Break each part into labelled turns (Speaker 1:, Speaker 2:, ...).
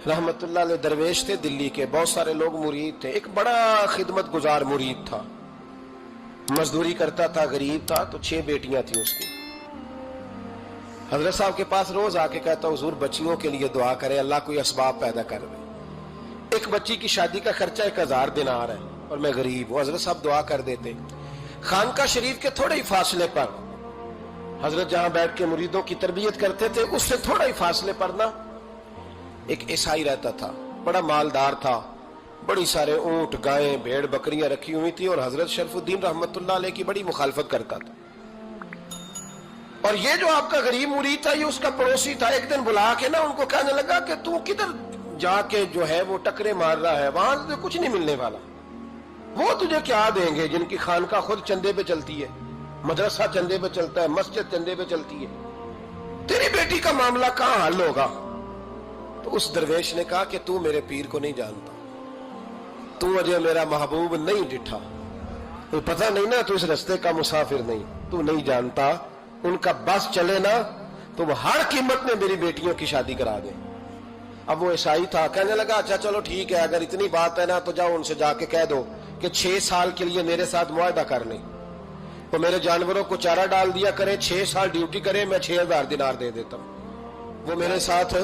Speaker 1: रहमत अल्लाह अलैह दरवेश थे दिल्ली के, बहुत सारे लोग मुरीद थे। एक बड़ा खिदमत गुजार मुरीद था, मजदूरी करता था, गरीब था। तो 6 बेटियां थी उसकी। हजरत साहब के पास रोज आके कहता, हुजूर बच्चियों के लिए दुआ करें, अल्लाह कोई असबाब पैदा कर दे। एक बच्ची की शादी का खर्चा 1000 दिनार है और मैं गरीब हूं। हजरत साहब दुआ कर देते। खानका शरीफ के थोड़े ही फासले पर, हजरत जहां बैठ के मुरीदों की तरबियत करते थे, उससे थोड़ा ही फासले पर ना एक ईसाई रहता था, बड़ा मालदार था, बड़ी सारे ऊंट, गायें, भेड़, बकरियां रखी हुई थी और हजरत शरफुद्दीन रहमतुल्लाह अलैह की बड़ी मुखालफत करता था। और ये जो आपका गरीब मुरीद था, ये उसका पड़ोसी था। एक दिन बुला के ना उनको कहने लगा कि तू किधर जाके जो है वो टकरे मार रहा है, वहां से कुछ नहीं मिलने वाला। वो तुझे क्या देंगे जिनकी खानका खुद चंदे पे चलती है, मदरसा चंदे पे चलता है, मस्जिद चंदे पे चलती है, तेरी बेटी का मामला कहां हल होगा? तो उस दरवेश ने कहा कि तू मेरे पीर को नहीं जानता, तू अजय मेरा महबूब नहीं डिठा, तो पता नहीं ना, तू इस रास्ते का मुसाफिर नहीं, तू नहीं जानता। उनका बस चले ना तो वो हर कीमत में मेरी बेटियों की शादी करा दे। अब वो ईसाई था, कहने लगा अच्छा चलो ठीक है, अगर इतनी बात है ना तो जाओ उनसे जाके कह दो कि 6 साल के लिए मेरे साथ मुआहदा कर लें, तो मेरे जानवरों को चारा डाल दिया करे, 6 साल ड्यूटी करे, मैं 6000 दिनार दे देता हूं। वो मेरे साथ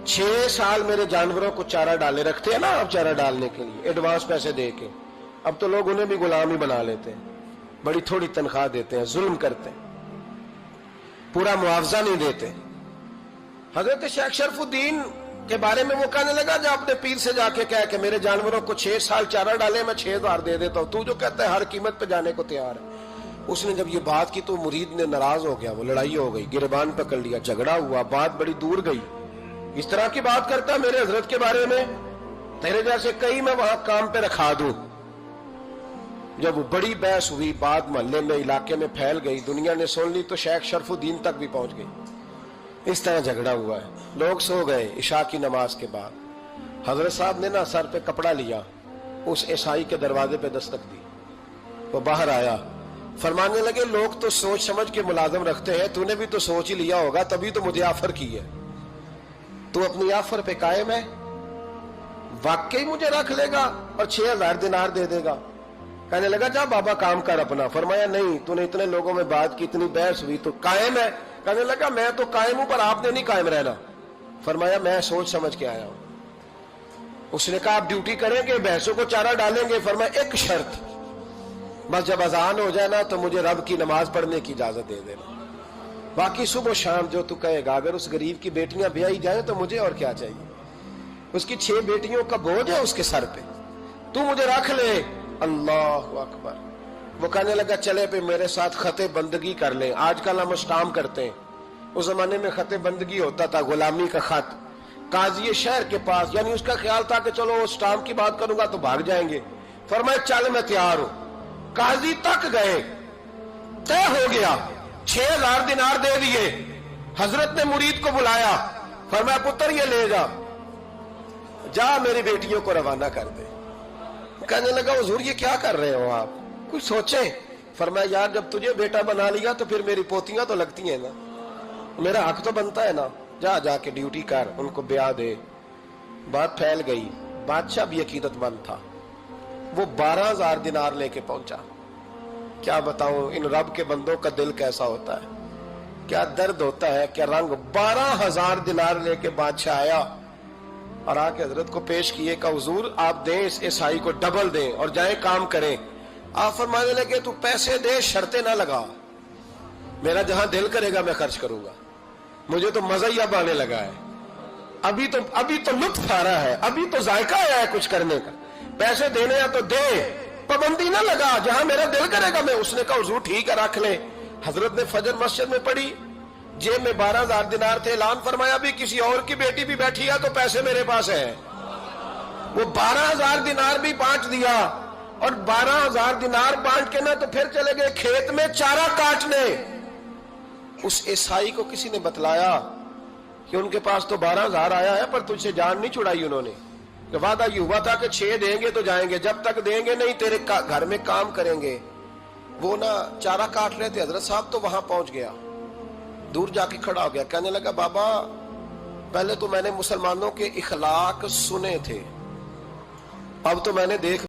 Speaker 1: 6 साल मेरे जानवरों को चारा डाले, रखते हैं ना आप चारा डालने के लिए एडवांस पैसे दे के। अब तो लोग उन्हें भी गुलाम ही बना लेते हैं, बड़ी थोड़ी तनख्वाह देते हैं, जुल्म करते हैं, पूरा मुआवजा नहीं देते। हजरत शेख शरफुद्दीन के बारे में वो कहने लगा, जब अपने पीर से जाके कह के मेरे जानवरों को 6 साल चारा डाले, मैं 6000 दे देता हूं, तू जो कहता है हर कीमत पे जाने को तैयार है। उसने जब ये बात की तो मुरीद ने नाराज हो गया, वो लड़ाई हो गई, गिरबान पकड़ लिया, झगड़ा हुआ, बात बड़ी दूर गई। इस तरह की बात करता मेरे हजरत के बारे में, तेरे जैसे कई मैं वहां काम पे रखा दूं। जब वो बड़ी बहस हुई, बात मोहल्ले में, इलाके में फैल गई, दुनिया ने सुन ली, तो शेख शरफुद्दीन तक भी पहुंच गई। इस तरह झगड़ा हुआ है। लोग सो गए इशा की नमाज के बाद। हजरत साहब ने ना सर पे कपड़ा लिया, उस ईसाई के दरवाजे पे दस्तक दी, वो बाहर आया, फरमाने लगे लोग तो सोच समझ के मुलाजम रखते हैं, तूने भी तो सोच ही लिया होगा, तभी तो मुझे ऑफर की है। तू अपनी ऑफर पे कायम है? वाकई मुझे रख लेगा और 6000 दिनार दे देगा? कहने लगा जा बाबा काम कर अपना। फरमाया नहीं, तूने इतने लोगों में बात की, इतनी बहस हुई, तो कायम है? कहने लगा मैं तो कायम हूं, पर आपने नहीं कायम रहना। फरमाया मैं सोच समझ के आया हूं। उसने कहा आप ड्यूटी करेंगे, भैंसों को चारा डालेंगे? फरमाया एक शर्त, बस जब अजान हो जाए ना तो मुझे रब की नमाज पढ़ने की इजाजत दे देना, बाकी सुबह शाम जो तू कहेगा। अगर उस गरीब की बेटियां ब्याही जाए तो मुझे और क्या चाहिए? उसकी 6 बेटियों का बोझ है उसके सर पे, तू मुझे रख ले। अल्लाह अकबर। वो कहने लगा चले पे मेरे साथ खते बंदगी कर ले। आजकल हम स्टाम्प करते हैं, उस जमाने में खते बंदगी होता था, गुलामी का खत, काजी शहर के पास। यानी उसका ख्याल था कि चलो स्टाम्प की बात करूंगा तो भाग जाएंगे। फरमाया चल मैं तैयार हूं। काजी तक गए, तय हो गया, 6000 दिनार दे दिए। हजरत ने मुरीद को बुलाया, फरमाया पुत्र ये ले जा मेरी बेटियों को रवाना कर दे। कहने लगा हुजूर ये क्या कर रहे हो आप, कुछ सोचे? फरमाया यार जब तुझे बेटा बना लिया तो फिर मेरी पोतियां तो लगती हैं ना, मेरा हक तो बनता है ना, जा जाके ड्यूटी कर, उनको ब्याह दे। बात फैल गई। बादशाह भी अकीदतमंद था, वो 12000 दिनार लेके पहुंचा। क्या बताऊं इन रब के बंदों का दिल कैसा होता है, क्या दर्द होता है, क्या रंग। 12000 दिनार लेके बादशाह आया और आके हजरत को पेश किए, का हुजूर आप दें इस ईसाई को डबल दें और जाए काम करें। आप फरमाने लगे तू पैसे दे, शर्तें ना लगा, मेरा जहां दिल करेगा मैं खर्च करूंगा, मुझे तो मजा ही अब आने लगा है, अभी तो लुत्फ आ रहा है, अभी तो जायका आया है कुछ करने का, पैसे देने या तो दे, पाबंदी ना लगा, जहां मेरा दिल करेगा मैं। उसने कहा हुजूर ठीक है रख ले। हजरत ने फजर मस्जिद में पढ़ी, जेब में 12000 दिनार थे, ऐलान फरमाया भी किसी और की बेटी भी बैठी है तो पैसे मेरे पास है। वो 12000 दिनार भी बांट दिया और 12000 दिनार बांट के ना तो फिर चले गए खेत में चारा काटने। उस ईसाई को किसी ने बतलाया कि उनके पास तो 12000 आया है, पर तुझसे जान नहीं छुड़ाई उन्होंने। वादा ये हुआ था कि 6 देंगे तो जाएंगे, जब तक देंगे नहीं तेरे घर में काम करेंगे। वो ना चारा काट रहे थे, हजरत साहब तो वहां पहुंच गया, दूर जाके खड़ा हो गया, कहने लगा बाबा پہلے تو میں نے مسلمانوں کے اخلاق سنے تھے، اب تو میں نے دیکھ